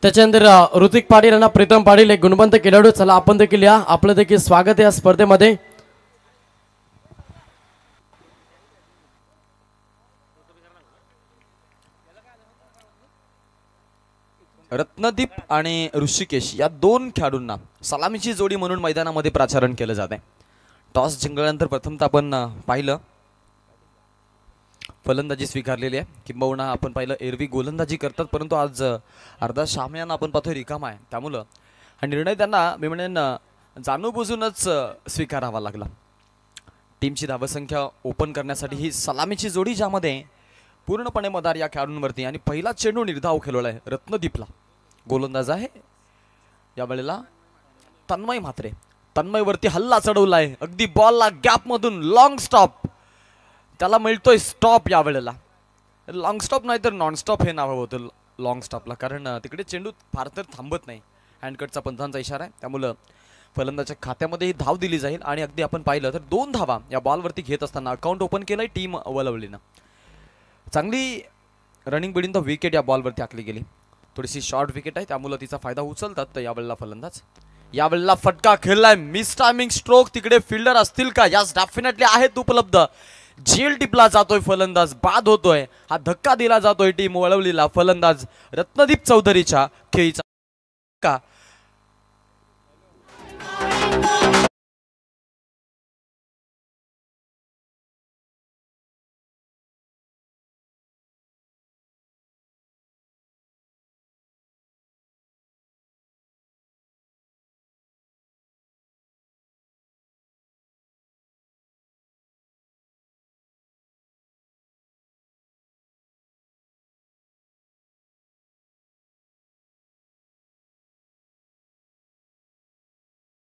त्याच्यानंतर ऋतिक पाटील आणि प्रीतम पाटील एक गुणवंत खेळाडू. चला आपण देखील या, आपलं देखील स्वागत आहे या स्पर्धेमध्ये. रत्नदीप आणि ऋषिकेश या दोन खेळाडूंना सलामीची जोडी म्हणून मैदानामध्ये प्राचारण केलं जात आहे. टॉस जिंकल्यानंतर प्रथमतः आपण पाहिलं फलंदाजी स्वीकारलेली आहे, किंबहुना आपण पाहिलं एरवी गोलंदाजी करतात, परंतु आज अर्धा सामन्यानं आपण पाहतोय रिकामा आहे. त्यामुळं हा निर्णय त्यांना मी म्हणेन जाणूनबुजूनच स्वीकारावा लागला. टीमची धावसंख्या ओपन करण्यासाठी ही सलामीची जोडी, ज्यामध्ये पूर्णपणे मदार या खेळाडूंवरती आणि पहिला चेंडू निर्धाव खेळवला आहे रत्नदीपला. गोलंदाज आहे यावेळेला तन्मय म्हात्रे. तन्मयवरती हल्ला चढवला आहे, अगदी बॉलला गॅपमधून लॉंग स्टॉप, त्याला मिळतोय स्टॉप. यावेळेला लॉंग स्टॉप नाही तर नॉन स्टॉप हे नाव होतं लॉंग स्टॉपला, कारण तिकडे चेंडू फार तर थांबत नाही. हँडकटचा पंचांचा इशारा आहे, त्यामुळं फलंदाच्या खात्यामध्ये ही धाव दिली जाईल. आणि अगदी आपण पाहिलं तर 2 धावा या बॉलवरती घेत असताना अकाउंट ओपन केलंय टीम वलवलीनं. चांगली रनिंग बिडिंग द विकेट या बॉलवरती आखली गेली. थोडीशी शॉर्ट विकेट आहे, त्यामुळे तिचा फायदा उचलतात तर यावेळेला फलंदाज. यावेळेला फटका खेळलाय, मिस टायमिंग स्ट्रोक. तिकडे फिल्डर असतील का? यास डेफिनेटली आहेत उपलब्ध. झेल टिपला जातोय फलंदाज, बाद होतोय. हा धक्का दिला जातोय टीम वळवलीला. फलंदाज रत्नदीप चौधरीच्या खेळीचा का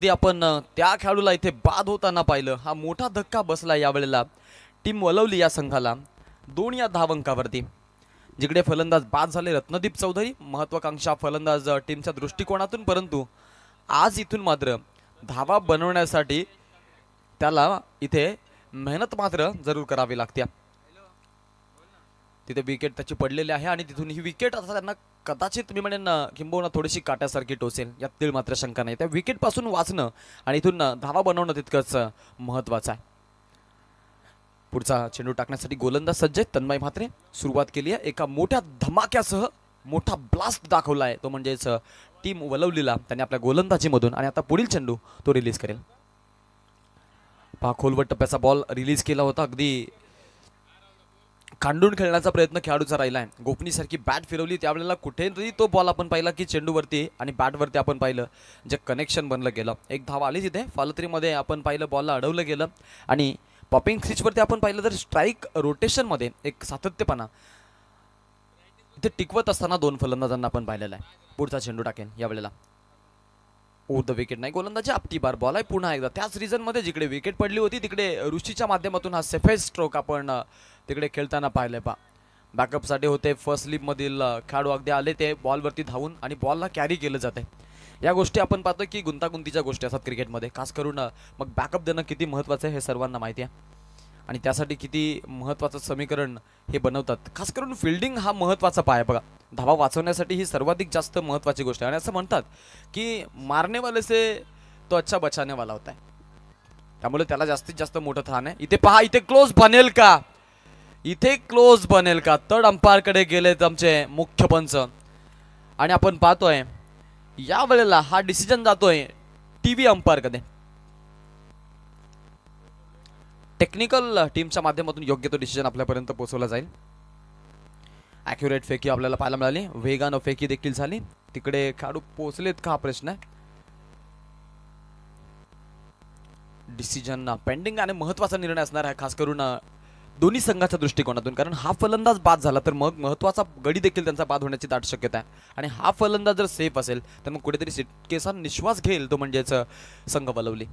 आपण त्या खेळाडूला इथे बाद होताना पाहिलं. हा मोठा धक्का बसला यावेळेला टीम वलवली या संघाला 2 या धावांकावरती. जिकडे फलंदाज बाद झाले रत्नदीप चौधरी, महत्वाकांक्षा फलंदाज टीमच्या दृष्टिकोनातून, परंतु आज इथून मात्र धावा बनवण्यासाठी त्याला इथे मेहनत मात्र जरूर करावी लागते. तिथे विकेट त्याची पडलेली आहे आणि तिथून ही विकेट आता त्यांना कदाचित मी म्हणेन किंबहुना थोडीशी काट्यासारखी टोचेल, यात तीळ मात्र शंका नाही. त्या विकेट पासून वाचणं आणि इथून धावा बनवणं तितकंच महत्वाचं आहे. पुढचा चेंडू टाकण्यासाठी गोलंदाज सज्ज आहे तन्मय म्हात्रे. सुरुवात केली आहे एका मोठ्या धमाक्यासह, मोठा ब्लास्ट दाखवला आहे तो म्हणजेच टीम वलवलीला त्याने आपल्या गोलंदाजीमधून. आणि आता पुढील चेंडू तो रिलीज करेल. पहा खोलवट टप्प्याचा बॉल रिलीज केला होता, अगदी खांडून खेळण्याचा प्रयत्न खेळाडूचा राहिला आहे. गोपनीसारखी बॅट फिरवली, त्यावेळेला कुठेतरी तो बॉल आपण पाहिला की चेंडूवरती आणि बॅटवरती आपण पाहिलं जे कनेक्शन बनलं गेलं. एक धाव आली तिथे फालत्रीमध्ये, आपण पाहिलं बॉलला अडवलं गेलं. आणि पॉपिंग स्विचवरती आपण पाहिलं तर स्ट्राईक रोटेशनमध्ये एक सातत्यपणा इथे टिकवत असताना 2 फलंदाजांना आपण पाहिलेलं आहे. पुढचा चेंडू टाकेल यावेळेला. ओव्हर द विकेट नाही, गोलंदाजी आपटी बार बॉल आहे पुन्हा एकदा त्याच रिजनमध्ये जिकडे विकेट पडली होती. तिकडे ऋषीच्या माध्यमातून हा सेफेस्ट स्ट्रोक आपण तिकडे खेळताना पाहिलंय. बॅकअपसाठी होते फर्स्ट स्लिपमधील खेळाडू अगदी आले ते बॉलवरती धावून आणि बॉलला कॅरी केलं जाते. या गोष्टी आपण पाहतो की गुंतागुंतीच्या गोष्टी असतात क्रिकेटमध्ये, खास करून मग बॅकअप देणं किती महत्त्वाचं आहे हे सर्वांना माहिती आहे. आणि त्यासाठी किती महत्त्वाचं समीकरण हे बनवतात. खास करून फिल्डिंग हा महत्त्वाचा पाय बघा, धावा वाचवण्यासाठी ही सर्वाधिक जास्त महत्त्वाची गोष्ट आहे. आणि असं म्हणतात की मारने वाले से तो अच्छा बचाने वाला होता है, त्यामुळे त्याला जास्तीत जास्त मोठं थान आहे. इथे पहा, इथे क्लोज बनेल का? इथे क्लोज बनेल का? थर्ड अंपायरकडे गेलेत आमचे मुख्य पंच आणि आपण पाहतोय या वेळेला हा डिसिजन जातोय टीव्ही अंपायरकडे. टेक्निकल टीमच्या माध्यमातून योग्य तो डिसिजन आपल्यापर्यंत पोहोचवला जाईल. ॲक्युरेट फेकी आपल्याला पाहायला मिळाली, वेगानं फेकी देखील झाली. तिकडे खेळाडू पोहोचलेत का हा प्रश्न आहे. डिसिजन पेंडिंग आणि महत्त्वाचा निर्णय असणार आहे, खास करून दोन्ही संघाच्या दृष्टिकोनातून. कारण हा फलंदाज बाद झाला तर मग महत्त्वाचा गडी देखील त्यांचा बाद होण्याची दाट शक्यता आहे. आणि हा फलंदाज जर सेफ असेल तर मग कुठेतरी सिटकेसा निश्वास घेईल तो म्हणजेच संघ वलवली.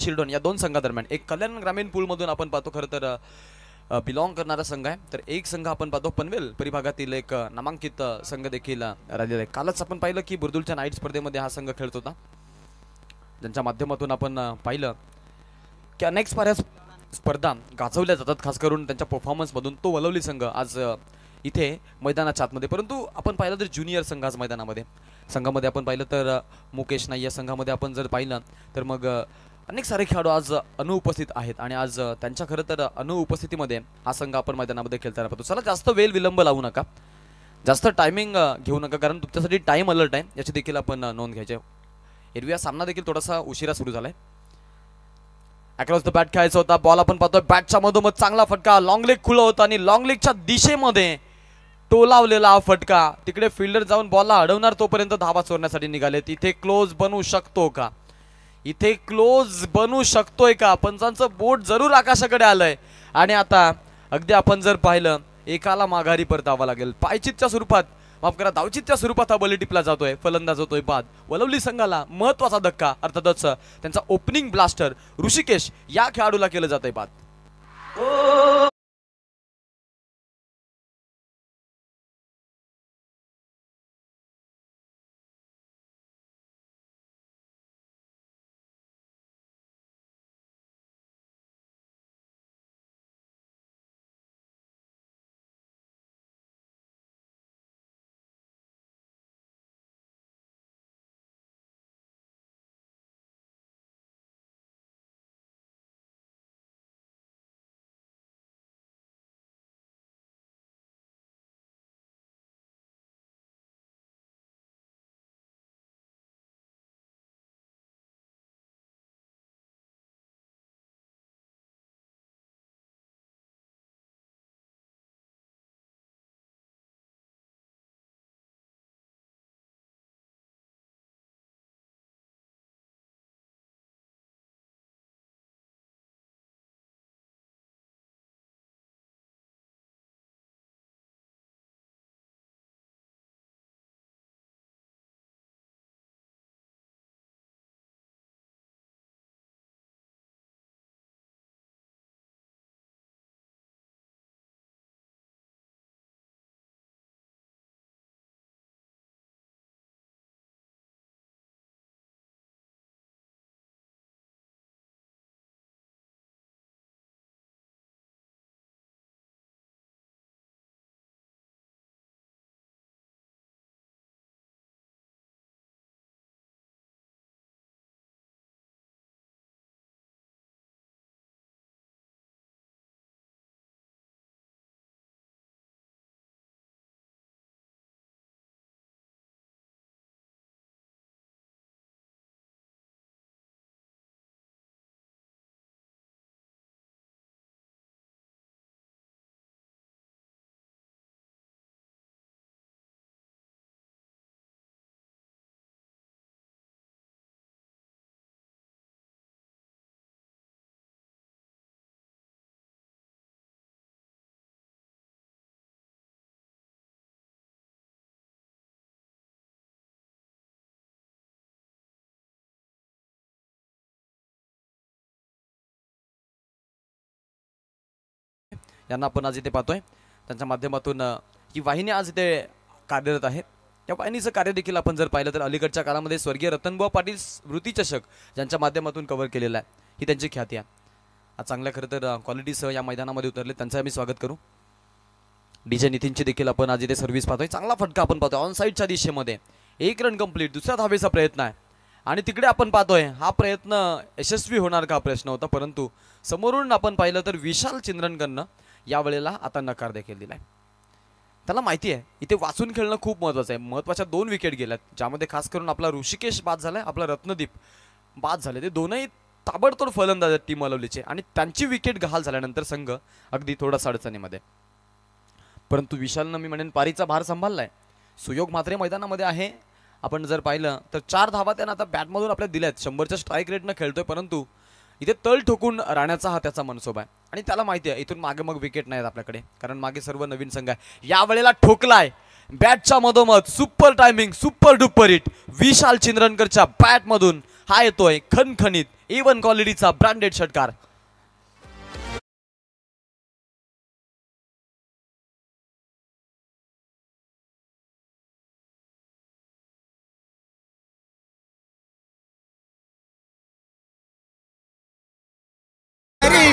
चिल्ड्रन या दोन संघादरम्यान एक कल्याण ग्रामीण पूलमधून आपण पाहतो खरं तर बिलॉंग करणारा संघ आहे, तर एक संघ आपण पाहतो पनवेल परिभागातील एक नामांकित संघ देखील राहिलेला आहे. कालच आपण पाहिलं की बुर्दुलच्या नाईट स्पर्धेमध्ये हा संघ खेळत होता, ज्यांच्या माध्यमातून आपण पाहिलं की अनेक स्पर्धा गाजवल्या जातात, खास करून त्यांच्या परफॉर्मन्समधून. तो वलवली संघ आज इथे मैदानाच्या आतमध्ये, परंतु आपण पाहिलं तर ज्युनियर संघ आज मैदानामध्ये संघामध्ये आपण पाहिलं तर मुकेश नाई या संघामध्ये आपण जर पाहिलं तर मग अनेक सारे खेळाडू आज अनुपस्थित आहेत आणि आज त्यांच्या खरं तर अनुपस्थितीमध्ये हा संघ आपण मैदानामध्ये खेळताना पाहतो. चला जास्त वेळ विलंब लावू नका, जास्त टायमिंग घेऊ नका, कारण तुमच्यासाठी टाइम अलर्ट आहे याची देखील आपण नोंद घ्यायची. एरवी हा सामना देखील थोडासा उशिरा सुरू झालाय. अक्रॉस द बॅट खेळायचा होता, बॉल आपण पाहतोय बॅटच्या मधोमध चांगला फटका, लॉंग लेग खुला होता आणि लॉंग लेगच्या दिशेमध्ये टोलावलेला हा फटका. तिकडे फिल्डर जाऊन बॉलला अडवणार तोपर्यंत धावा चोरण्यासाठी निघाले. इथे क्लोज बनू शकतो का, इथे क्लोज बनू शकतोय का? पंचांचं बोट जरूर आकाशाकडे आलंय आणि आता अगदी आपण जर पाहिलं एकाला माघारी परतावा लागेल. पायचितच्या स्वरूपात, माफ करा, धावचितच्या स्वरूपात हा बली टिपला जातोय, फलंदाज होतोय बाद. वलवली संघाला महत्वाचा धक्का, अर्थातच त्यांचा ओपनिंग ब्लास्टर ऋषिकेश या खेळाडूला केलं जातंय बाद. यांना आपण आज इथे पाहतोय, त्यांच्या माध्यमातून ही वाहिनी आज इथे कार्यरत आहे. या वाहिनीचं कार्य देखील आपण जर पाहिलं तर अलीकडच्या काळामध्ये स्वर्गीय रतनबुवा पाटील स्मृती चषक ज्यांच्या माध्यमातून कव्हर केलेला आहे, ही त्यांची ख्याती आहे. आज चांगल्या खरं तर क्वालिटीसह या मैदानामध्ये उतरले, त्यांचं आम्ही स्वागत करू. डीजे नितीनची देखील आपण आज इथे सर्व्हिस पाहतोय. चांगला फटका आपण पाहतोय ऑन साईडच्या दिशेमध्ये, 1 रन कंप्लीट, दुसऱ्या धावेचा प्रयत्न आहे आणि तिकडे आपण पाहतोय हा प्रयत्न यशस्वी होणार का प्रश्न होता, परंतु समोरून आपण पाहिलं तर विशाल चिंद्रनकरनं यावेळेला आता नकार देखील दिलाय. त्याला माहिती आहे इथे वाचून खेळणं खूप महत्त्वाचं आहे. महत्त्वाच्या 2 विकेट गेल्यात, ज्यामध्ये खास करून आपला ऋषिकेश बाद झालाय, आपला रत्नदीप बाद झाले. ते दोनही ताबडतोड फलंदाज आहेत टीम वलवलीचे आणि त्यांची विकेट गहाल झाल्यानंतर संघ अगदी थोडासा अडचणीमध्ये. परंतु विशालनं मी म्हणेन पारीचा भार सांभाळलाय. सुयोग मात्रे मैदानामध्ये आहे. आपण जर पाहिलं तर 4 धावा त्यानं आता बॅटमधून आपल्या दिल्यात. 100च्या स्ट्राईक रेटनं खेळतोय, परंतु इथे तळ ठोकून राहण्याचा हा त्याचा मनसोबा आहे आणि त्याला माहिती आहे इथून मागे मग विकेट नाहीत आपल्याकडे, कारण मागे सर्व नवीन संघ आहे. यावेळेला ठोकलाय बॅटच्या मधोमध, super timing, super duper hit Vishal चिंद्रनकरच्या बॅटमधून. हा येतोय खणखणीत A1 क्वालिटीचा ब्रँडेड षटकार.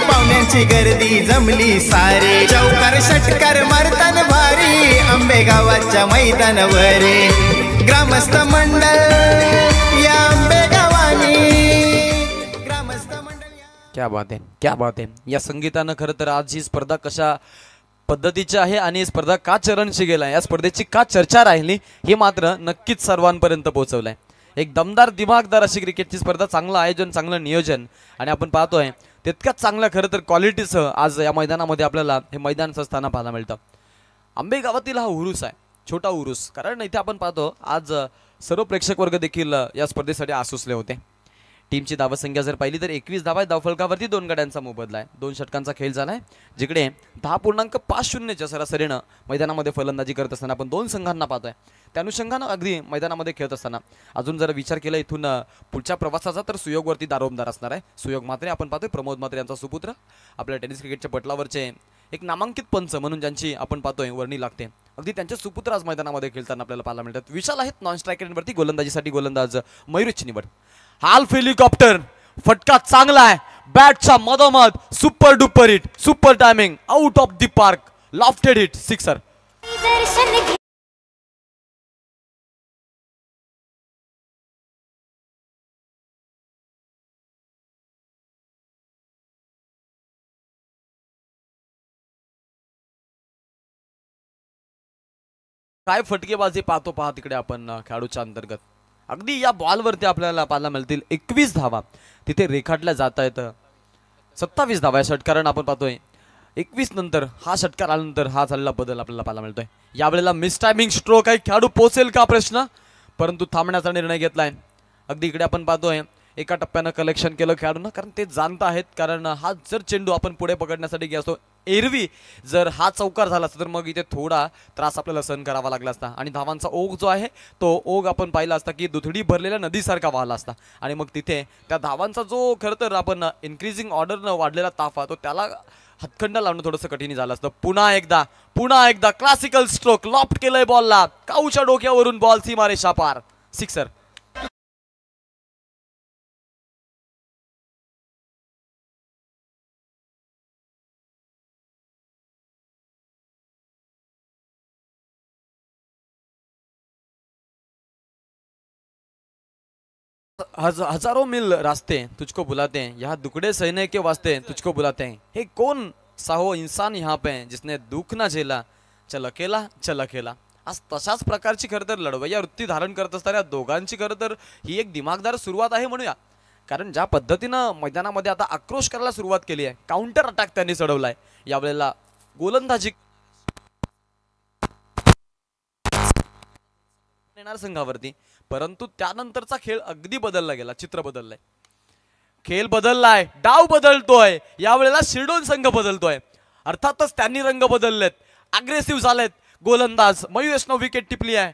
पाहुण्यांची गर्दी जमली सारी चौकार षटकार मारतान भारी आंबेगावाच्या मैदानावर ग्रामस्थ मंडळ या आंबेगावानी ग्रामस्थ मंडळ क्या बात आहे, क्या बात आहे. या संगीतानं खरं तर आज ही स्पर्धा कशा पद्धतीची आहे आणि ही स्पर्धा का चरणशी गेला, या स्पर्धेची का चर्चा राहिली हे मात्र नक्कीच सर्वांपर्यंत पोहोचवलंय. एक दमदार दिमागदार अशी क्रिकेटची स्पर्धा, चांगलं आयोजन, चांगलं नियोजन आणि आपण पाहतोय तितक्याच चांगलं खरं तर क्वालिटीसह आज या मैदानामध्ये आपल्याला हे मैदान असताना पाहायला मिळतं. आंबेगावातील हा उरूस आहे, छोटा उरूस, कारण इथे आपण पाहतो आज सर्व प्रेक्षक वर्ग देखील या स्पर्धेसाठी आसुसले होते. टीमची धावसंख्या जर पाहिली तर 21 धावा, धावफलकावरती 2 गड्यांचा मोबदला आहे. 2 षटकांचा खेळ झालाय, जिकडे 10.50च्या सरासरीनं मैदानामध्ये फलंदाजी करत असताना आपण 2 संघांना पाहतोय. त्या अनुषंगानं अगदी मैदानामध्ये खेळत असताना अजून जर विचार केला इथून पुढच्या प्रवासाचा, तर सुयोगवरती दारोमदार असणार आहे. सुयोग म्हात्रे आपण पाहतोय, प्रमोद म्हात्रे यांचा सुपुत्र, आपल्या टेनिस क्रिकेटच्या पटलावरचे एक नामांकित पंच म्हणून ज्यांची आपण पाहतोय वर्णी लागते, अगदी त्यांचे सुपुत्र आज मैदानामध्ये खेळताना आपल्याला पाहायला मिळतात. विशाल आहेत नॉन स्ट्रायकरवरती, गोलंदाजीसाठी गोलंदाज मयुरची निवड. हाल्फ हेलिकॉप्टर फटका चांगला आहे, बॅटच्या मधोमध super duper hit, super timing, out of the park, lofted hit, sixer. काय फटकेबाजी पाहतो पहा तिकडे आपण खेळाडूच्या अंतर्गत. अगदी या बॉलवरती आपल्याला पाहायला मिळतील 21 धावा तिथे रेखाटल्या जात आहेत. 27 धावा या षटकारानं आपण पाहतोय. 21 नंतर हा षटकार आल्यानंतर हा झालेला बदल आपल्याला पाहायला मिळतोय. यावेळेला मिस टायमिंग स्ट्रोक आहे, खेळाडू पोहोचेल का प्रश्न, परंतु थांबण्याचा निर्णय घेतलाय. अगदी इकडे आपण पाहतोय एका टप्प्यानं कलेक्शन केलं खेळाडूंना, कारण ते जाणत आहेत, कारण हा जर चेंडू आपण पुढे पकडण्यासाठी गेला असतो, एरवी जर हा चौकार झाला असता तर मग इथे थोडा त्रास आपल्याला सहन करावा लागला असता आणि धावांचा ओघ जो आहे तो ओघ आपण पाहिला असता की दुथडी भरलेल्या नदीसारखा वाहला असता आणि मग तिथे त्या धावांचा जो खरं तर आपण इन्क्रीजिंग ऑर्डरनं वाढलेला ताफा तो त्याला हातखंडा लावणं थोडंसं कठीण झालं असतं. पुन्हा एकदा क्लासिकल स्ट्रोक, लॉफ्ट केलंय बॉलला, काऊच्या डोक्यावरून बॉल सीमारेषा पार, सिक्सर. हजारों मील रास्ते तुझको बुलाते हैं, यहाँ दुकड़े सहने के वास्ते तुझको बुलाते हैं. हे कौन सा हो इंसान यहाँ पे जिसने दुख ना झेला, चल अकेला. आज तशाच प्रकारची खरं तर लढवय्या वृत्ती धारण करत असताना दोघांची खरं तर ही एक दिमागदार सुरुवात आहे म्हणूया. कारण ज्या पद्धतीनं मैदानामध्ये आता आक्रोश करायला सुरुवात केली आहे, काउंटर अटॅक त्यांनी चढवलाय. यावेळेला गोलंदाजी येणार संघावरती, परंतु त्यानंतरचा खेळ अगदी बदलला गेला, चित्र बदललंय, खेळ बदललाय, डाव बदलतोय. यावेळेला शिरडोन संघ बदलतोय, अर्थातच त्यांनी रंग बदललेत, अग्रेसिव्ह झालेत. गोलंदाज मयुरेशनं विकेट टिपली आहे.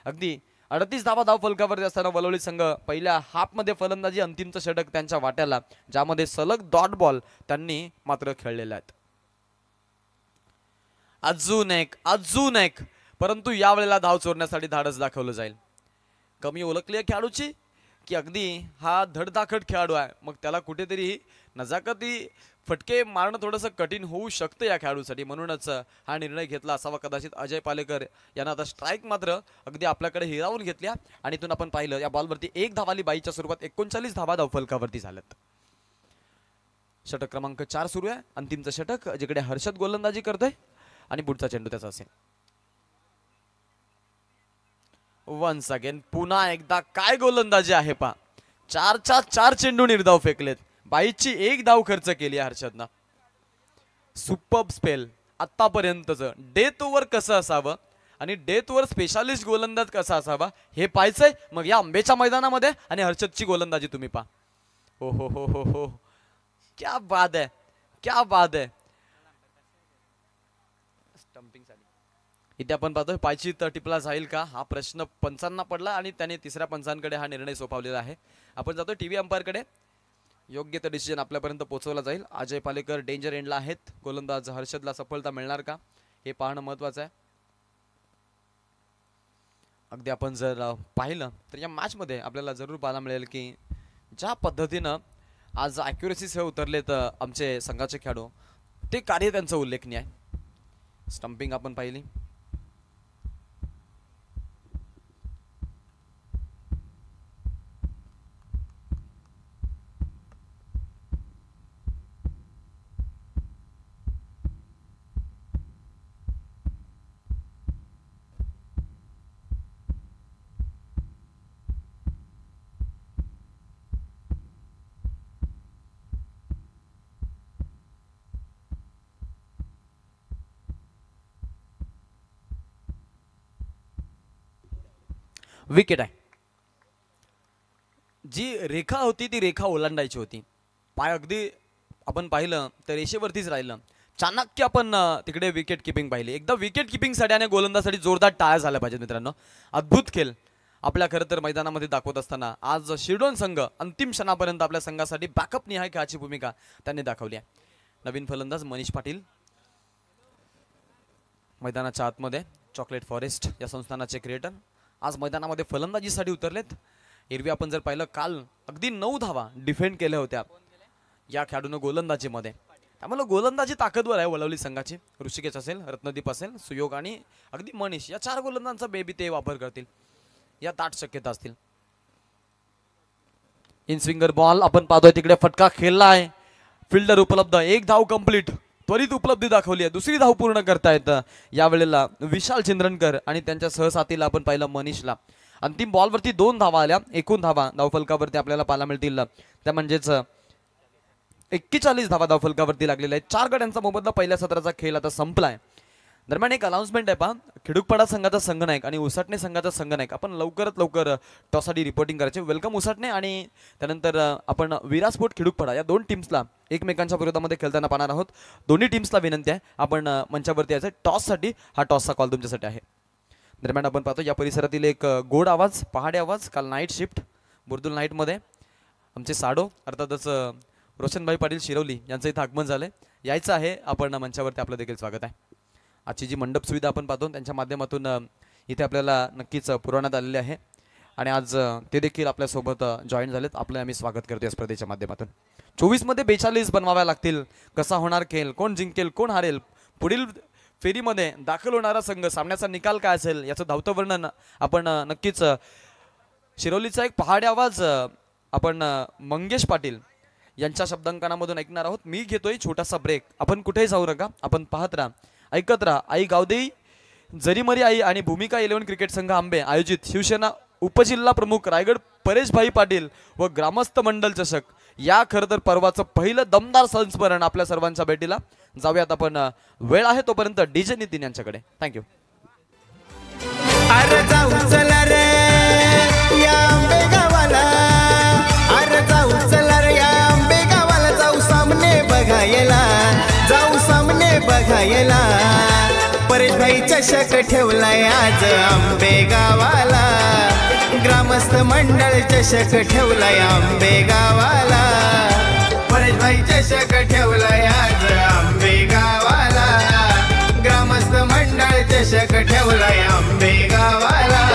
अगदी 38 धावा फलकावरती असताना वलवली संघ पहिल्या हाफमध्ये फलंदाजी अंतिमचं षटक त्यांच्या वाट्याला, ज्यामध्ये सलग डॉट बॉल त्यांनी मात्र खेळलेले आहेत. अजून एक परंतु यावेळेला धाव चोरण्यासाठी धाडस दाखवलं जाईल. कमी ओळखली आहे खेळाडूची की अगदी हा धडधाकट खेळाडू आहे, मग त्याला कुठेतरी नजाकती फटके मारणं थोडंसं कठीण होऊ शकतं या खेळाडूसाठी, म्हणूनच हा निर्णय घेतला असावा कदाचित अजय पालेकर यांना. आता स्ट्राईक मात्र अगदी आपल्याकडे हिरावून घेतल्या आणि इथून आपण पाहिलं या बॉलवरती 1 धाव आली. 22च्या स्वरूपात 39 धावा धावफलकावरती झाल्यात. षटक क्रमांक 4 सुरू आहे, अंतिमचं षटक, जिकडे हर्षद गोलंदाजी करतोय आणि पुढचा चेंडू त्याचा असेल. वन्स अगेन पुन्हा एकदा काय गोलंदाजी आहे पा. 4च्या 4 चेंडू निर्धाव फेकलेत. 22ची 1 धाव खर्च केली हर्षदनं. सुपर्ब स्पेल आतापर्यंतच. डेथ ओव्हर कसं असावं आणि डेथ ओव्हर स्पेशालिस्ट गोलंदाज कसा असावा हे पाहायचंय. मग या आंबेच्या मैदानामध्ये आणि हर्षदची गोलंदाजी तुम्ही पहा. हो हो हो हो हो, क्या बात है, क्या बात है. स्टंपिंग साठी इथे आपण पाहतोय पायची टिपला जाईल का हा प्रश्न पंचांना पडला आणि त्याने तिसऱ्या पंचांकडे हा निर्णय सोपवलेला आहे. आपण जातोय टीव्ही अंपायरकडे. योग्य ते डिसिजन आपल्यापर्यंत पोहोचवला जाईल. अजय पालेकर डेंजर एंडला आहेत. गोलंदाज हर्षदला सफलता मिळणार का हे पाहणं महत्वाचं आहे. अगदी आपण जर पाहिलं तर या मॅच मध्ये आपल्याला जरूर पाहायला मिळेल की ज्या पद्धतीनं आज ॲक्युरेसीसह उतरलेत आमचे संघाचे खेळाडू, ते कार्य त्यांचं उल्लेखनीय आहे. स्टंपिंग आपण पाहिली. विकेट आहे. जी रेखा होती ती रेखा ओलांडायची होती. पाय अगदी आपण पाहिलं तर रेषेवरतीच राहिलं. चाणक्य आपण तिकडे विकेट किपिंग पाहिली. एकदा विकेट किपिंग साठी गोलंदाजासाठी जोरदार टाळ्या झाल्या पाहिजेत मित्रांनो. अद्भुत खेळ आपल्या खरं तर मैदानामध्ये दाखवत असताना आज शिरडोन संघ अंतिम क्षणापर्यंत आपल्या संघासाठी बॅकअप निहाय खेळाची भूमिका त्यांनी दाखवली आहे. नवीन फलंदाज मनीष पाटील मैदानाच्या आतमध्ये. चॉकलेट फॉरेस्ट या संस्थानाचे क्रिएटर आज मैदानामध्ये फलंदाजीसाठी उतरलेत. एरवी आपण जर पाहिलं काल अगदी 9 धावा डिफेंड केल्या होत्या या खेळाडूनं गोलंदाजीमध्ये. त्यामुळे गोलंदाजी ताकदवर आहे वलवली संघाची. ऋषिकेश असेल, रत्नदीप असेल, सुयोग आणि अगदी मनीष या 4 गोलंदाजांचा बेबी ते वापर करतील या दाट शक्यता असतील. इन स्विंगर बॉल आपण पाहतोय तिकडे फटका खेळला आहे. फिल्डर उपलब्ध. 1 धाव कंप्लीट. त्वरित उपलब्धी दाखवली आहे. दुसरी धाव पूर्ण करतायत यावेळेला विशाल चिंद्रनकर आणि त्यांच्या सहसाथीला आपण पाहिलं मनीषला. अंतिम बॉलवरती 2 धावा आल्या. एकूण धावा धावफलकावरती आपल्याला पाहायला मिळतील त्या म्हणजेच 41 धावा धावफलकावरती लागलेल्या आहेत. 4 गड्यांचा मोबदला पहिल्या सत्राचा खेळ आता संपलाय. दरम्यान एक अनाउन्समेंट आहे पहा. खिडूकपाडा संघाचा संघनायक आणि उसाटणे संघाचा संघनायक आपण लवकरात लवकर टॉससाठी रिपोर्टिंग करायचे. वेलकम उसाटणे आणि त्यानंतर आपण विरास्पोर्ट खिडूकपाडा या 2 टीम्सला एकमेकांच्या विरोधामध्ये खेळताना पाहणार आहोत. दोन्ही टीम्सला विनंती आहे आपण मंचावरती यायचं टॉससाठी. हा टॉसचा कॉल तुमच्यासाठी आहे. दरम्यान आपण पाहतो या परिसरातील एक गोड आवाज, पहाडी आवाज. काल नाईट शिफ्ट बुर्दुल नाईटमध्ये आमचे साडो अर्थातच रोशनभाई पाटील शिरवली यांचं इथं आगमन झालंय. यायचं आहे आपण मंचावरती. आपलं देखील स्वागत आहे. आजची जी मंडप सुविधा आपण पाहतो त्यांच्या माध्यमातून इथे आपल्याला नक्कीच पुरवण्यात आलेली आहे आणि आज ते देखील आपल्यासोबत जॉईन झालेत. आपलं आम्ही स्वागत करतो या स्पर्धेच्या माध्यमातून. 24 मध्ये 42 बनवाव्या लागतील. कसा होणार खेळ, कोण जिंकेल, कोण हारेल, पुढील फेरीमध्ये दाखल होणारा संघ, सामन्याचा निकाल काय असेल याचं धावतं वर्णन आपण नक्कीच शिरोलीचा एक पहाडी आवाज आपण मंगेश पाटील यांच्या शब्दांकनामधून ऐकणार आहोत. मी घेतोय छोटासा ब्रेक. आपण कुठेही जाऊ नका, आपण पाहत राहा, ऐकत राहा. आई गावदेई, जरीमरी आई आणि भूमिका 11 क्रिकेट संघ आंबे आयोजित शिवसेना उपजिल्हा प्रमुख रायगड परेशभाई पाटील व ग्रामस्थ मंडल चषक या खरं तर पर्वाचं पहिलं दमदार संस्मरण आपल्या सर्वांच्या भेटीला. जाऊयात आपण. वेळ आहे तोपर्यंत डीजे नितीन यांच्याकडे. थँक्यू. अरे जाऊ चला रे या आंबे गावाला, अरे जाऊ चला रे या आंबे गावाला, जाऊ सामने बघायला, जाऊ सामने बघायला. परेश भाईच्या चषक ठेवलाय आज आंबे गावाला ग्रामस्थ मंडळ चषक ठेवलाय आंबे गावाला परेशभाई चषक ठेवलाय आज आंबे गावाला ग्रामस्थ मंडळ चषक ठेवलाय आंबे गावाला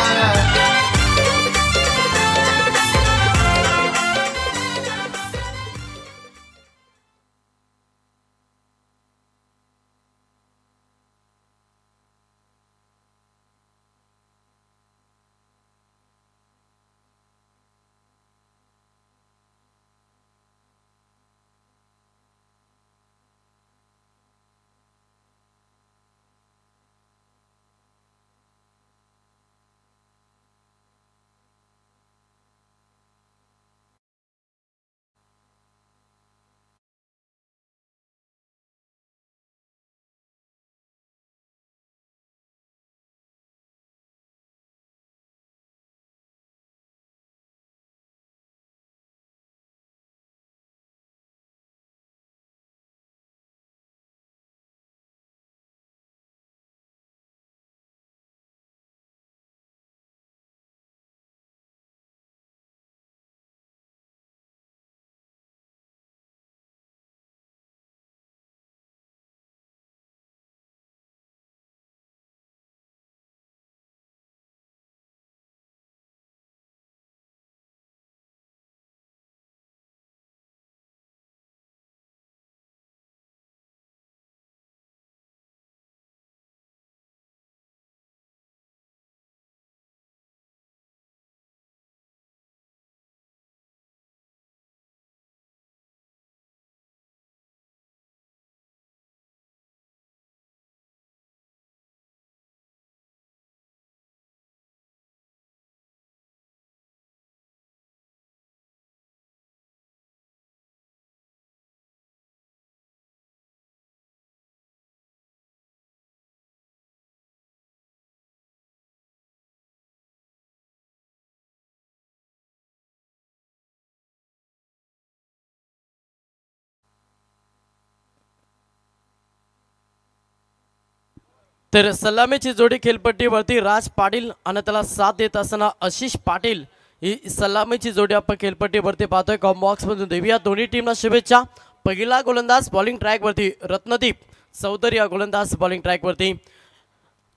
तर सलामीची जोडी खेळपट्टीवरती राज पाटील आणि त्याला साथ देत असताना आशिष पाटील ही सलामीची जोडी आपण खेळपट्टीवरती पाहतोय. कॉम्बॉक्स मधून देऊया दोन्ही टीमला शुभेच्छा. पहिला गोलंदाज बॉलिंग ट्रॅकवरती रत्नदीप चौधरी या गोलंदाज बॉलिंग ट्रॅकवरती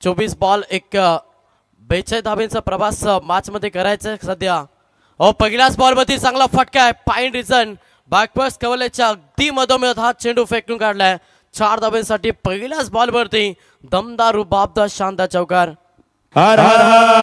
24 बॉल 42 धाब्यांचा प्रवास मॅच मध्ये करायचा सध्या. पहिल्याच बॉलवरती चांगला फटका आहे. फाईन रिझन बॅकवर्स कव्हरच्या अगदी मधोमध हा चेंडू फेकून काढलाय. 4 धाब्यांसाठी पहिल्याच बॉलवरती दमदार रुबाबदार शानदार चौकार. हर हर हर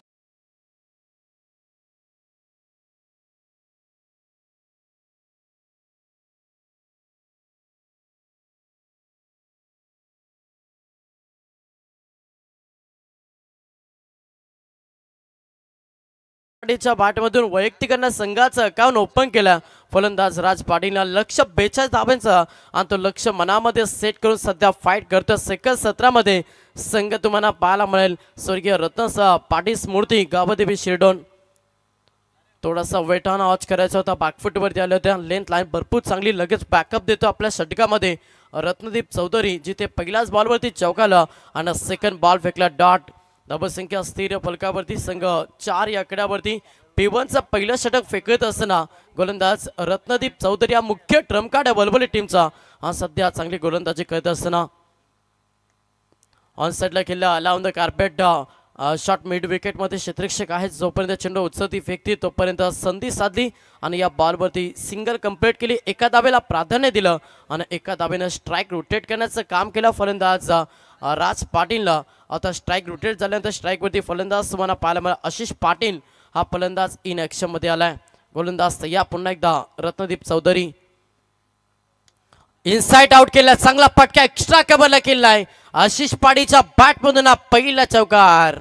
च्या बॅटमधून वैयक्तिकांना संघाचं अकाउंट ओपन केलं. फलंदाज राज पाटीलला लक्ष्य 42 धाब्यांचं आणि तो लक्ष्य मनामध्ये सेट करून सध्या फाईट करतो. सेकंड 17 मध्ये संघ तुम्हाला पाहायला मिळेल. स्वर्गीय रत्नसह पाटील स्मृती गावदेवी शिरडोन. थोडासा वेटाना ऑच करायचा होता. बॅकफुटवरती आले होते. लेंथ लाईन भरपूर चांगली लगेच बॅकअप देतो आपल्या षटकामध्ये रत्नदीप चौधरी जिथे पहिल्याच बॉलवरती चौकाला आणि सेकंड बॉल फेकला डॉट. धावसंख्या स्थिर फलकावरती संघ 4 या आकड्यावरती P1चं पहिलं षटक फेकत असताना गोलंदाज रत्नदीप चौधरी हा मुख्य ट्रम्प कार्ड आहे वलवली टीमचा. हा सध्या चांगली गोलंदाजी करत असताना ऑन साइडला खेळला आला on the carpet shot mid wicket मध्ये क्षेत्ररक्षक आहे. जोपर्यंत चेंडू उचलती फेकती तोपर्यंत संधी साधली आणि या बॉलवरती सिंगल कंप्लीट केली. एका धावेला प्राधान्य दिलं आणि एका धावेनं स्ट्राईक रोटेट करण्याचं काम केलं फलंदाज राज पाटीलला. आता स्ट्राईक रोटेट झाल्यानंतर स्ट्राईकवरती फलंदाज तुम्हाला पाहायला मिळाला आशिष पाटील हा फलंदाज इन ॲक्शन मध्ये आलाय. गोलंदाज तयार पुन्हा एकदा रत्नदीप चौधरी इनसाइड आउट केला. चांगला फटका एक्स्ट्रा कव्हरला केलाय. आशिष पाटीलच्या बॅट मधून हा पहिला चौकार.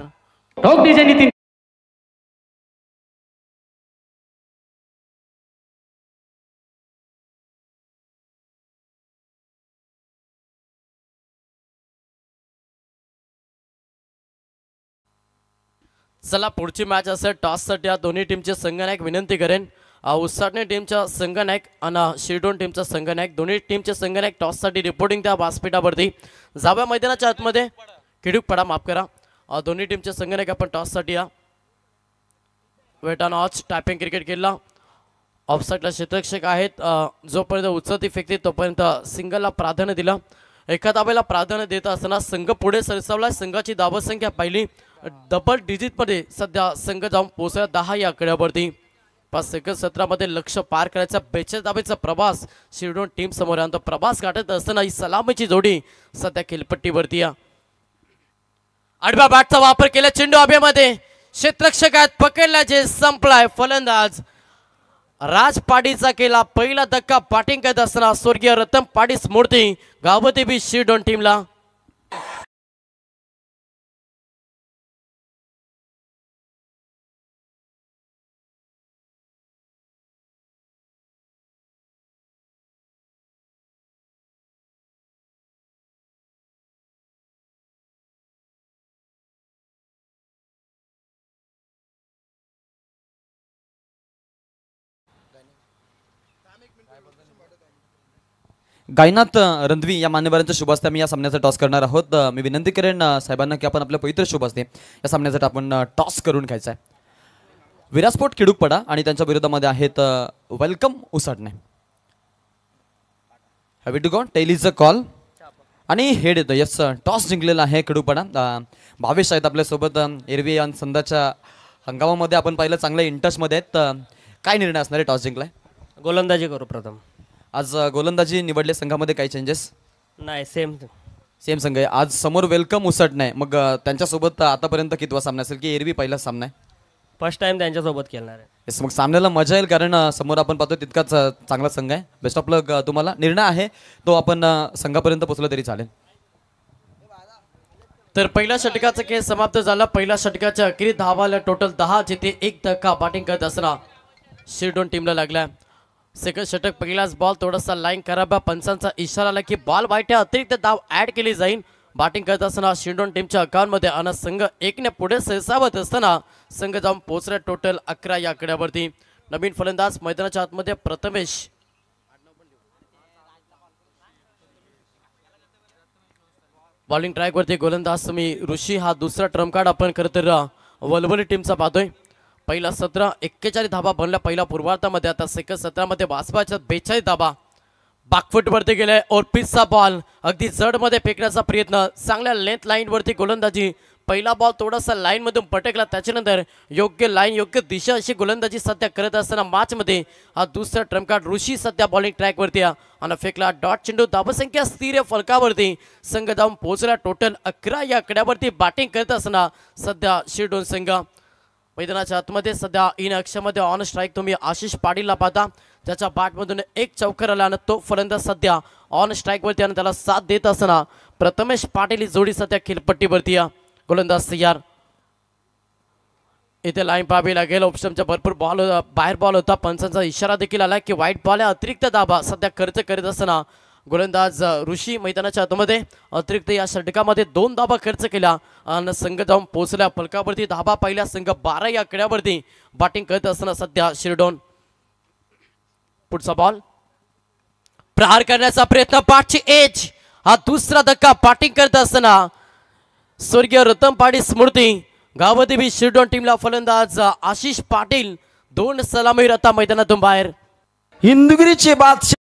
चला पुढची मॅच असेल टॉससाठी. या दोन्ही टीमचे संघनायक विनंती करेन. उसाटणे टीमचा संघनायक आणि शिरडोन टीमचा संघनायक दोन्ही टीमचे संघनायक टॉससाठी रिपोर्टिंग त्या व्यासपीठावरती जाव्या मैदानाच्या आतमध्ये. किडूकपाडा माफ करा. दोन्ही टीमचे संघटक आपण टॉससाठी या. वेटान ऑच टायपिंग क्रिकेट केला. ऑफसाईडला क्षेत्ररक्षक आहेत. जोपर्यंत उचलती फेकते तोपर्यंत सिंगलला प्राधान्य दिलं. एका धाब्याला प्राधान्य देत असताना संघ पुढे सरसावला. संघाची धावसंख्या पाहिली डबल डिजिटमध्ये सध्या संघ जाऊन पोहोचला 10 या आकड्यावरती. 5 सेकंद सत्रामध्ये लक्ष पार करायचा 42 धाब्याचा प्रवास शिरडोन टीम समोर आहे. प्रवास गाठत असताना ही सलामीची जोडी सध्या खेळपट्टीवरती या. आडव्या बॅटचा वापर केला चेंडू हवेमध्ये. क्षेत्ररक्षकात पकडला जे संपलाय. फलंदाज राज पाडीचा केला पहिला धक्का. बॅटिंग करत असताना स्वर्गीय रतन पाडी स्मृती गावती बी शिरडोन टीमला. गायनाथ रणधवी या मान्यवरांच्या शुभ हस्ते आम्ही या सामन्याचा टॉस करणार आहोत. मी विनंती करेन साहेबांना की आपण आपल्या पवित्र शुभ हस्ते या सामन्यासाठी आपण टॉस करून घ्यायचा आहे. विरास्पोर्ट किडूकपाडा आणि त्यांच्या विरोधामध्ये आहेत वेलकम उसाटणे. हॅवी टू गो टेल इज अ कॉल आणि हेड येतो. यस टॉस जिंकलेला आहे किडूकपाडा. भावेश आहेत आपल्यासोबत. एरवी आणि संध्याच्या हंगामामध्ये आपण पाहिलं चांगल्या इंटरेस्टमध्ये आहेत. काय निर्णय असणार आहे? टॉस जिंकलाय, गोलंदाजी करू प्रथम. आज गोलंदाजी निवडले. संघामध्ये काही चेंजेस? नाही, सेम संघ आहे. आज समोर वेलकम उसट नाही. मग त्यांच्यासोबत आतापर्यंत कितवा सामना असेल की एरवी पहिला सामना आहे? फर्स्ट टाइम त्यांच्यासोबत खेळणार आहे. येस, मग सामन्याला मजा येईल कारण समोर आपण पाहतो तितकाच चांगला संघ आहे. बेस्ट ऑफ लक तुम्हाला. निर्णय आहे तो आपण संघापर्यंत पोहोचला तरी चालेल. तर पहिल्या षटकाचा खेळ समाप्त झाला. पहिल्या षटकाच्या अखेरी धावाला टोटल 10 जिथे 1 धक्का बॅटिंग करत असताना शिरडोन टीमला लागला. सेकंड षटक पहिलाच बॉल थोडासा लाईन खराब. पंचांचा इशारा आला की बॉल वाईट अतिरिक्त धाव ऍड केली जाईल. बॅटिंग करत असताना शिरडोन टीमच्या अकाउंटमध्ये आणि संघ 1 पुढे सरसावत असताना संघ जाऊन पोहोचला टोटल 11 या आकड्यावरती. नवीन फलंदाज मैदानाच्या आतमध्ये प्रथमेश. बॉलिंग ट्रॅकवरती गोलंदाज तुम्ही ऋषी हा दुसरा ट्रम्प कार्ड आपण खरं तर वलवली टीमचा पाहतोय. पहिला 41 धाबा बनला पहिल्या पूर्वार्धामध्ये. आता सेकंड 17मध्ये वासवाच्या 42 धाबा. बॅकफुट वरती गेलाय और पिचचा बॉल अगदी जड मध्ये फेकण्याचा प्रयत्न. चांगल्या लेंथ लाईन वरती गोलंदाजी. पहिला बॉल थोडासा लाईन मधून पटकला. त्याच्यानंतर योग्य लाईन योग्य दिशा अशी गोलंदाजी सध्या करत असताना मॅच मध्ये हा दुसरा ट्रम्प कार्ड ऋषी सध्या बॉलिंग ट्रॅक वरती आणि फेकला डॉट चेंडू. धावसंख्या स्थिर फलकावरती संघ जाऊन पोहोचला टोटल 11 या आकड्यावरती. बॅटिंग करत असताना सध्या शिरडोन संघ. मैदानाच्या आतमध्ये सध्या इन अक्षमध्ये ऑन स्ट्राईक तुम्ही आशिष पाटीलला पाहता. त्याच्या बॅटमधून एक चौकार आला आणि तो फलंदाज सध्या ऑन स्ट्राईक वरती आणि त्याला साथ देत असताना प्रथमेश पाटील ही जोडी सध्या खेळपट्टीवरती. गोलंदाज तयार. इथे लाईन पाहावी लागेल. ऑप्शनचा भरपूर बॉल बाहेर बॉल होता. पंचांचा इशारा देखील आला की वाईट बॉल आहे. अतिरिक्त धाबा सध्या खर्च करीत असताना गोलंदाज ऋषी मैदानाच्या आतमध्ये अतिरिक्त या षटकामध्ये 2 धाबा खर्च केला आणि संघ जाऊन पोहोचला फलकावरती. धाबा पहिल्या संघ 12 या आकड्यावरती बॅटिंग करत असताना सध्या शिरडोन. पुढचा बॉल प्रहार करण्याचा प्रयत्न. पाठची एज हा दुसरा धक्का. बॅटिंग करत असताना स्वर्गीय रतन पाडी स्मृती गावती बी शिरडोन टीमला. फलंदाज आशिष पाटील 2 सलामीर आता मैदानातून बाहेर. हिंदुगिरीचे बादशाह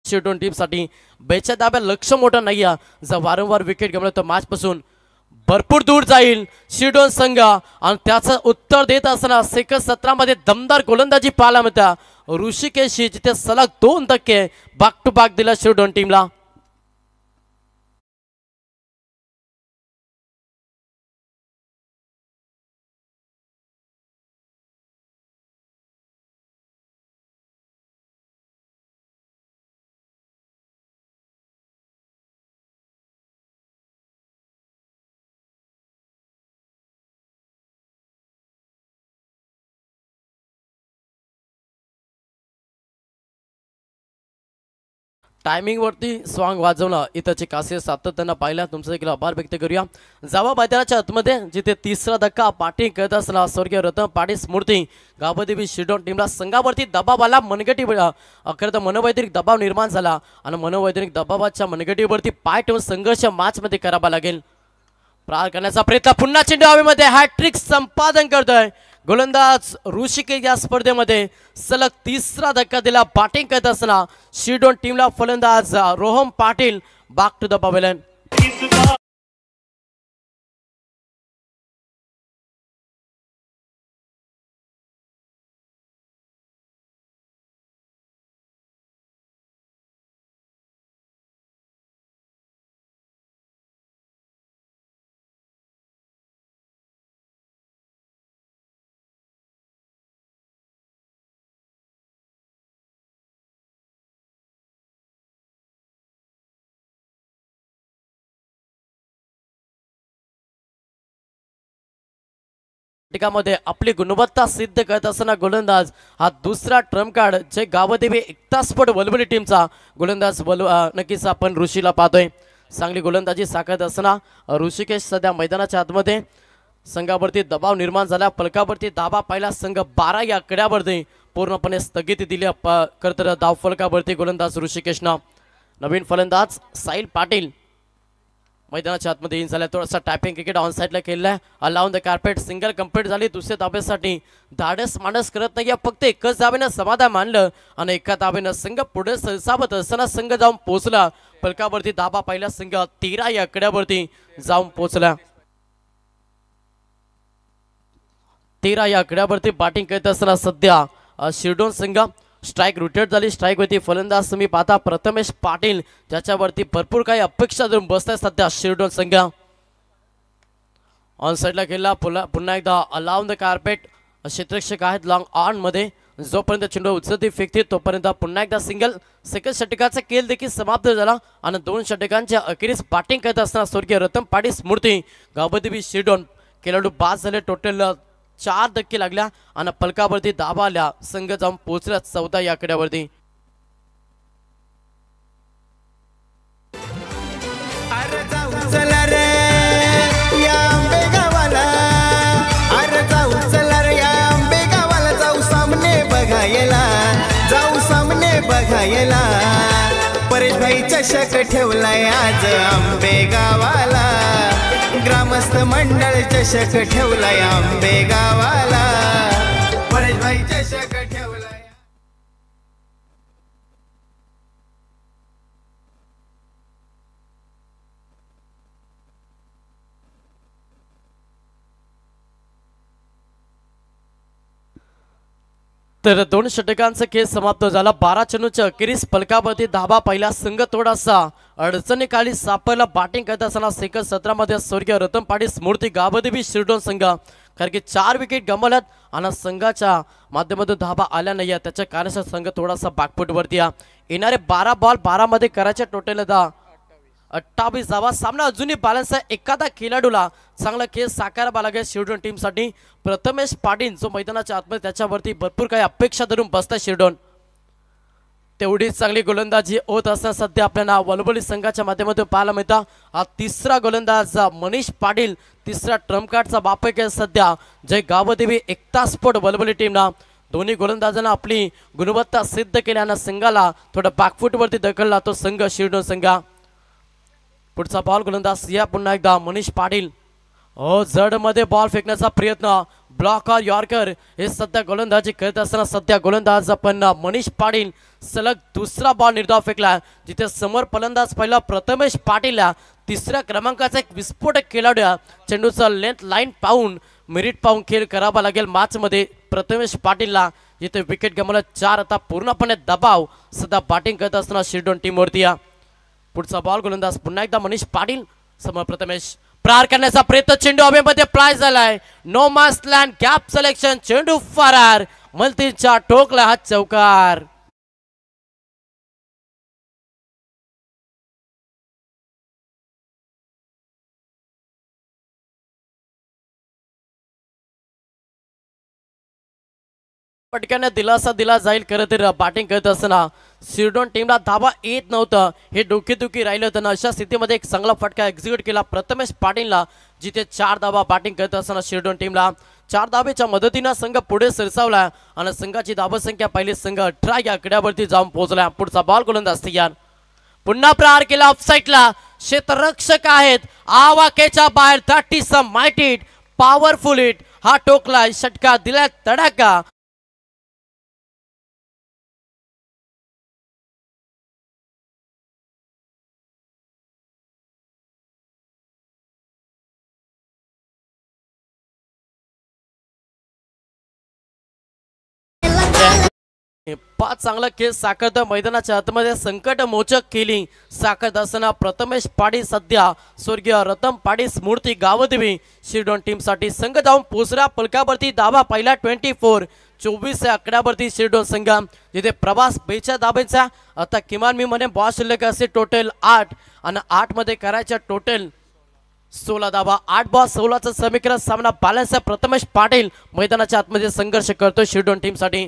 शिरडोन टीमसाठी 42 धाब्या लक्ष मोठं नाही आहे. जर वारंवार विकेट गमवलं तर मॅच पासून भरपूर दूर जाईल शिरडोन संघ आणि त्याचं उत्तर देत असताना सेकंद 17 मध्ये दमदार गोलंदाजी पाहायला मिळते ऋषिकेशची, जिथे सलग 2 धक्के बॅक टू बॅक दिला शिरडोन टीमला. टायमिंग वरती सॉन्ग वाजवलं इथंची खासियत सातत्यानं पाहिला तुमचं देखील आभार व्यक्त करूया. जावा मैदानाच्या आतमध्ये जिथे तिसरा धक्का पाठी करत असला स्वर्गीय रतन पाटील स्मृती गावदेवी शिरडोन टीमला संघावरती दबाव आला. मनगटी खरं तर मनोवैद्यनिक दबाव निर्माण झाला आणि मनोवैद्यनिक दबावाच्या मनगटीवरती पाय ठेवून संघर्ष मॅच मध्ये करावा लागेल. प्रार करण्याचा प्रयत्न पुन्हा चेंडू हवेमध्ये हॅट्रिक संपादन करतोय गोलंदाज ऋषिकेश. या स्पर्धेमध्ये सलग तिसरा धक्का दिला बॅटिंग करत असताना शिरडोन टीमला फलंदाज Rohan Patil back to the pavilion. मध्ये आपली गुणवत्ता सिद्ध करत असताना गोलंदाज हा दुसरा ट्रम्प कार्ड जे गावदेवी एकता स्पोर्ट वलवली टीमचा गोलंदाज नक्कीच आपण ऋषीला पाहतोय. चांगली गोलंदाजी साकारत असताना ऋषिकेश सध्या मैदानाच्या आतमध्ये संघावरती दबाव निर्माण झाला. फलकावरती दाबा पाहिला संघ 12 या कड्यावरती पूर्णपणे स्थगिती दिली. करत धाव फलकावरती गोलंदाज ऋषिकेशनं. नवीन फलंदाज साहिल पाटील मैदानाच्या आतमध्ये इन झाल्या. थोडासा टॅपिंग क्रिकेट ऑन साईडला केलेला alone the carpet single complete झाली. दुसऱ्या धाब्यासाठी धाडस माणस करत नाही फक्त एकच धाब्यानं समाधान मानलं आणि एका धाब्यानं संघ पुढे सरसावत असताना संघ जाऊन पोहोचला. फलकावरती धाबा पाहिला संघ 13 या आकड्यावरती जाऊन पोहोचला. 13 या आकड्यावरती बॅटिंग करत असताना सध्या शिरडोन संघ स्ट्राइक रोटेट झाली. स्ट्राइक वरती फलंदाज तुम्ही पाहता प्रथमेश पाटील ज्याच्यावरती भरपूर काही अपेक्षा धरून बसताय सध्या शिरडोन संघ. ऑन साईडला खेळला पुन्हा एकदा अलाउन द कार्पेट क्षेत्ररक्षक आहेत लॉंग ऑन मध्ये. जोपर्यंत चेंडू उचलती फेकते तोपर्यंत पुन्हा एकदा सिंगल. सेकंड षटकाचा खेळ देखील समाप्त झाला आणि 2 षटकांच्या अखेरीस बॅटिंग करत असताना स्वर्गीय रतन पाटील स्मृती गावदेवी शिरडोन खेळाडू बाद झाले. टोटल 4 धक्के लागल्या आणि पलकावरती दाबा आल्या. संघ जाऊन पोहोचला 14 या आकड्यावरती. अरे जाऊ चला रे या आंबे गावाला, अरे जाऊ चला रे या आंबे गावाला, जाऊ सामने बघायला, जाऊ सामने बघायला. परेश भाई चषक ठेवलाय आज आंबे गावाला, ग्रामस्थ मंडळ चषक ठेवलाय आंबे गावाला, परेश भाई चषक ठेवलाय. तर 2 षटकांचा खेळ समाप्त झाला. 12 चेंडूच्या अखेरीस फलकावरती धाबा पहिला संघ थोडासा अडचणीखाली सापडला. बॅटिंग करत असताना सेकंद 17 मध्ये स्वर्गीय रतन पाटील स्मृती गावदेवी शिरडोन संघ कारण की 4 विकेट गमावल्यात आणि संघाच्या माध्यमातून धाबा आल्या नाही. त्याच्या कारणाने संघ थोडासा बॅकफुटवरती येणारे 12 बॉल 12 मध्ये करायचे टोटल 28 धावा. सामना अजूनही बॅलन्स आहे. एखादा खेळाडूला चांगला खेळ साकारावा लागेल शिरडोन टीमसाठी. प्रथमेश पाटील जो मैदानाच्या आतमध्ये त्याच्यावरती भरपूर काही अपेक्षा धरून बसतात शिरडोन. तेवढीच चांगली गोलंदाजी होत असताना सध्या आपल्याला वलवली संघाच्या माध्यमातून पाहायला मिळतं. हा तिसरा गोलंदाज मनीष पाटील तिसरा ट्रम्प कार्डचा वापर सध्या जय गावदेवी एकता स्पोर्ट वलवली टीमला. दोन्ही गोलंदाजांना आपली गुणवत्ता सिद्ध केल्यानं संघाला थोडा बॅकफुटवरती ढकलला तो संघ शिरडोन संघ. पुढचा बॉल गोलंदाज या पुन्हा एकदा मनीष पाटील. जड मध्ये बॉल फेकण्याचा प्रयत्न ब्लॉकर यॉर्कर हे सध्या गोलंदाजी करत असताना सध्या गोलंदाज आपण मनीष पाटील सलग दुसरा बॉल निर्धाव फेकला, जिथे समोर फलंदाज पहिला प्रथमेश पाटील तिसऱ्या क्रमांकाचा एक विस्फोटक खेळाडू चेंडूचा लेंथ लाईन पाहून मेरिट पाहून खेळ करावा लागेल मॅच मध्ये प्रथमेश पाटीलला, जिथे विकेट गमावला 4 आता पूर्णपणे दबाव सध्या बॅटिंग करत असताना शिरडोन टीम वरती पुढचा बॉल गोलंदाज पुन्हा एकदा मनीष पाटील समोर प्रथमेश प्रहार करण्याचा प्रयत्न, चेंडू हवेमध्ये फ्लाय झालाय, नो मास लँड गॅप सिलेक्शन, चेंडू फरार, मल्तीच्या टोकला हा चौकार. पटक्याने दिलासा दिला जाईल खरं तर बॅटिंग करत असताना शिरडोन टीमला धाबा येत नव्हतं, हे डोकेदुखी राहिलं होतं. अशा स्थितीमध्ये एक चांगला फटका एक्झिक्यूट केला प्रथमेश पाटीलला, जिथे 4 धाबा बॅटिंग करत असताना शिरडोन टीमला 4 धाबेच्या मदतीनं संघ पुढे सरसावला आणि संघाची धाबा संख्या पहिली संघ 18 या आकड्यावरती जाऊन पोहोचला. पुढचा बॉल गोलंदाज तयार, पुन्हा प्रहार केला ऑफसाईडला, क्षेत्ररक्षक आहेत आवाक्याच्या बाहेर, that is a mighty hit, powerful hit, हा टोकला षटका दिला तडाका. पाच चांगला खेळ साकारत मैदानाच्या आतमध्ये संकट मोचक केली साकारत असताना प्रथमेश पाटील सध्या स्वर्गीय रतन पाटील स्मृती गावदेवी शिरडोन टीम साठी संघ जाऊन पोचला. पलकावरती धाबा पहिला 24 या आकड्यावरती शिरडोन संघ, जिथे प्रवास 42 धाब्यांचा. आता किमान मी म्हणे बॉल शिल्लक असे टोटल 8 आणि 8 मध्ये करायच्या टोटल 16 धाबा, 8 बॉल 16चं समीकरण सामना बॅलन्स. प्रथमेश पाटील मैदानाच्या आतमध्ये संघर्ष करतो शिरडोन टीम साठी.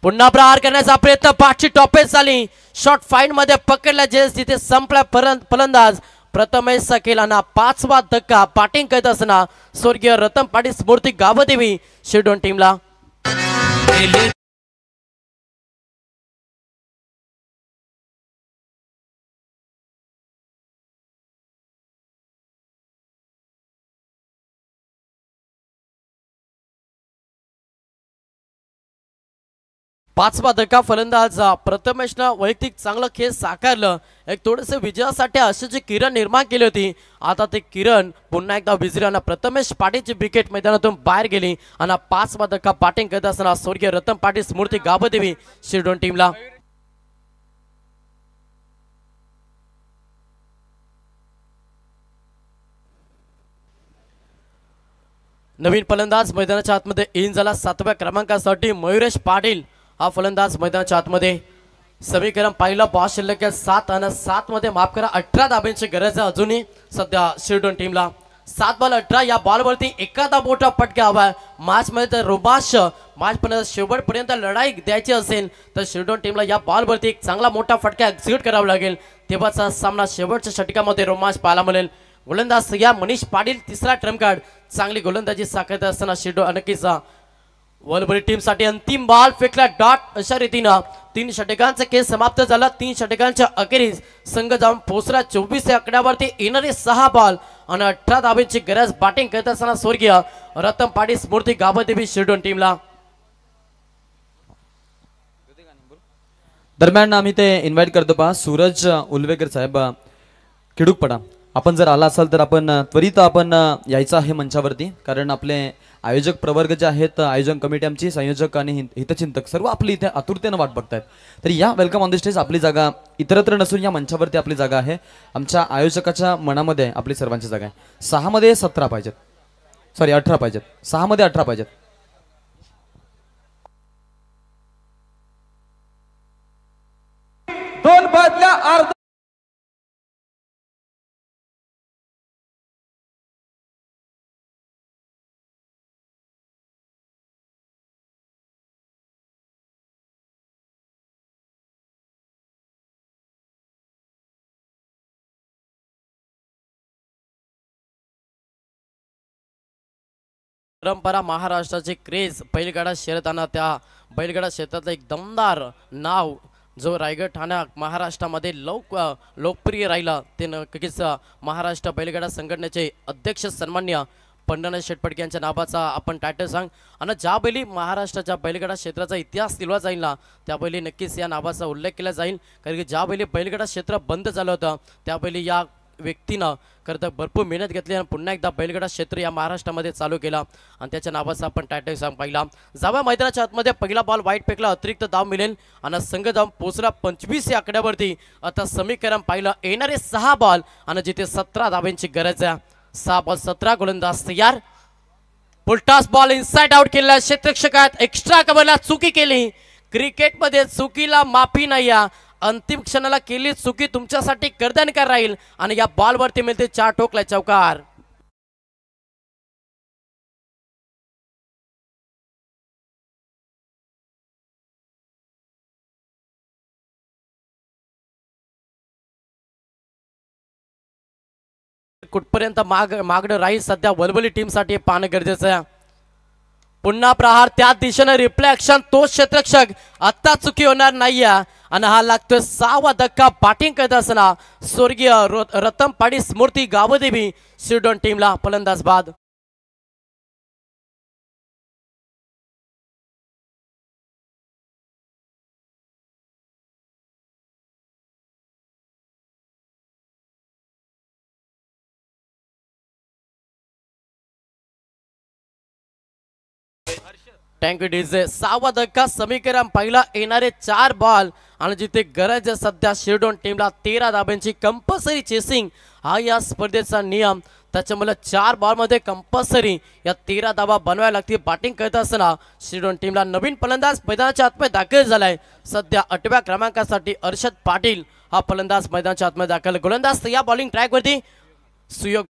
पुन्हा प्रहार करण्याचा प्रयत्न, पाठची टॉपेज झाली, शॉट फाईन मध्ये पकडला जेस, तिथे संपला फलंदाज प्रथमेश सकेलाना 5वा धक्का. बॅटिंग करत असताना स्वर्गीय रतन पाटील स्मृती गावदेवी शिरडोन टीमला. पाचवा धक्का फलंदाज प्रथमेशनं वैयक्तिक चांगलं खेळ साकारलं, एक थोडंसं विजयासाठी आशेची किरण निर्माण केली होती. आता ते किरण पुन्हा एकदा विजरानं प्रथमेश पाटीलची विकेट मैदानातून बाहेर गेली आणि 5वा धक्का बॅटिंग करत असताना स्वर्गीय रतन पाटील स्मृती गावदेवी शिरडोन टीमला. नवीन फलंदाज मैदानाच्या आतमध्ये इन झाला 7व्या क्रमांकासाठी मयुरेश पाटील हा फलंदाज मैदानाच्या आतमध्ये. समीकरण पाहिलं बॉल शिल्लक 7 आणि 7 मध्ये माफ करा 18 धाब्यांची गरज आहे अजूनही सध्या शिरडोन टीमला. 7 बॉल 18 या बॉलवरती एखादा मोठा फटका हवा मॅच मध्ये तर रोमांच मॅच पण शेवटपर्यंत लढाई द्यायची असेल तर शिरडोन टीमला या बॉलवरती एक चांगला मोठा फटका एक्झिक्यूट करावा लागेल, तेव्हाचा सामना शेवटच्या षटकामध्ये रोमांच पाहायला मिळेल. गोलंदाज या मनीष पाटील तिसरा ट्रम्प कार्ड, चांगली गोलंदाजी साकारत असताना शिरडोन नक्कीच वलबरी टीम साठी अंतिम बॉल फेकला डॉट. अशा रीतीनं 3 षटकांचा खेळ समाप्त झाला. 3 षटकांच्या अखेरीस संघ जाऊन पोहोचला 24 या आकड्यावरती. येणारे 6 बॉल आणि 18 धाब्यांची गरज. बॅटिंग करत असताना स्वर्गीय रतन पाटील स्मृती गावदेवी शिरडोन टीमला. दरम्यान आम्ही ते इन्व्हाइट करतो पहा सूरज उलवेकर साहेब किडूकपडा, आपण जर आला असाल तर आपण त्वरित आपण यायचं आहे मंचावरती, कारण आपले आयोजक प्रवर्ग जे आहेत, आयोजन कमिटी आमची, संयोजक आणि हितचिंतक सर्व आपली इथे आतुरतेनं वाट बघतायत. तर या वेलकम ऑन द स्टेज आपली जागा इतरत्र नसून या मंचावरती आपली जागा आहे. आमच्या आयोजकाच्या मनामध्ये आपली सर्वांची जागा आहे. 6 मध्ये 17 पाहिजेत, सॉरी 18 पाहिजेत, 6 मध्ये 18 पाहिजेत. दोन बदल्या अर्ध परंपरा महाराष्ट्राची क्रेज बैलगाडा शर्यताना त्या बैलगाडा क्षेत्रातलं एक दमदार नाव जो रायगड ठाणा महाराष्ट्रामध्ये लोकप्रिय राहिला ते नक्कीच महाराष्ट्र बैलगाडा संघटनेचे अध्यक्ष सन्मान्य पंढरनाथ शेटपटके यांच्या नावाचा आपण टायटल सांग. आणि ज्या बैली महाराष्ट्राच्या बैलगाडा क्षेत्राचा इतिहास लिहिला जाईल ना त्या बैली नक्कीच या नावाचा उल्लेख केला जाईल. कारण की ज्या बैली बैलगाडा क्षेत्र बंद झालं होतं त्या बैली या व्यक्तीनं खरं भरपूर मेहनत घेतली आणि पुन्हा एकदा बैलगाडा क्षेत्र या महाराष्ट्रामध्ये चालू केला आणि त्याच्या नावाचा आपण टायटल सांग पाहिला. जाव्या मैदानाच्या आतमध्ये पहिला बॉल वाईट फेकला, अतिरिक्त धाव मिळेल आणि संघ धाव पोहोचला 25 या आकड्यावरती. आता समीकरण पाहिलं येणारे 6 बॉल आणि जिथे 17 धावांची गरज आहे. 6 बॉल 17 गोलंदाज तयार. पुलटास बॉल इनसाइड आउट केला, क्षेत्ररक्षकात एक्स्ट्रा कव्हरला चुकी केली. क्रिकेटमध्ये चुकीला माफी नाही. अंतिम क्षणाला केली चुकी तुमच्यासाठी कर्दनकार राहील आणि या बॉलवरती मिळते 4 ठोकला चौकार. कुठपर्यंत मागणं राहील सध्या वलवली टीमसाठी पाहणं गरजेचं आहे. पुन्हा प्रहार त्या दिशेने रिफ्लेक्शन, तो क्षेत्ररक्षक आता चुकी होणार नाहीये आणि हा लागतोय 6वा धक्का. बॅटिंग करत असताना स्वर्गीय रतन पाडी स्मृती गावदेवी शिरडोन टीमला फलंदाज बाद. टँक डीजे 6वा धक्का. समीकरण पहिला येणारे 4 बॉल आणि जिथे गरज आहे सध्या शिरडोन टीमला 13 धाब्यांची कंपल्सरी चेसिंग हा या स्पर्धेचा नियम. त्याच्यामुळे 4 बॉलमध्ये कंपल्सरी या 13 धावा बनवायला लागतील. बॅटिंग करत असताना शिरडोन टीमला नवीन फलंदाज मैदानाच्या आतमध्ये दाखल झालाय. सध्या 8व्या क्रमांकासाठी अर्षद पाटील हा फलंदाज मैदानाच्या आतमध्ये दाखल. गोलंदाज या बॉलिंग ट्रॅकवरती सुयोग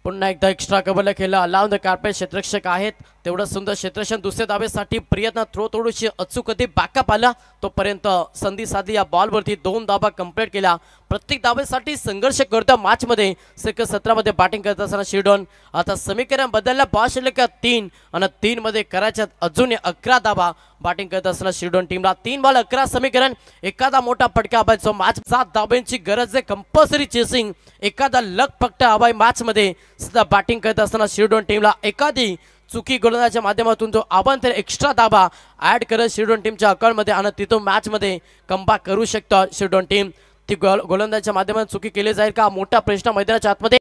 पुन्हा एकदा एक्स्ट्रा कव्हरला खेळला. अलाउन द कार्पेट क्षेत्ररक्षक आहेत तेवढं सुंदर क्षेत्ररक्षण. दुसऱ्या धावेसाठी प्रयत्न थोडीशी अचूक होती, बॅकअप आला तोपर्यंत संधी साधली. या बॉलवरती 2 धावा कंप्लीट केल्या. प्रत्येक धावेसाठी संघर्ष करतो मॅचमध्ये. सेकंड 17 मध्ये बॅटिंग करत असताना शिरडोन आता समीकरण बदललं. 5 शिल्लक 3 आणि 3 मध्ये करायच्यात अजून 11 धावा. बॅटिंग करत असताना शिरडोन टीमला 3 बॉल 11 समीकरण. एखादा मोठा फटका हवायचो मॅच. 7 धाब्यांची गरज आहे, कंपल्सरी चेसिंग. एखादा लक फटका हवाय मॅच मध्ये. सध्या बॅटिंग करत असताना शिरडोन टीमला एखादी चुकी गोलंदाजाच्या माध्यमातून तो आव्हान एक्स्ट्रा धाबा ऍड करत शिरडोन टीमच्या अकाउंटमध्ये आणि तिथून मॅच मध्ये कमबॅक करू शकतो शिरडोन टीम. ती गोलंदाजाच्या माध्यमातून चुकी केली जाईल का मोठा प्रश्न मैदानाच्या आतमध्ये.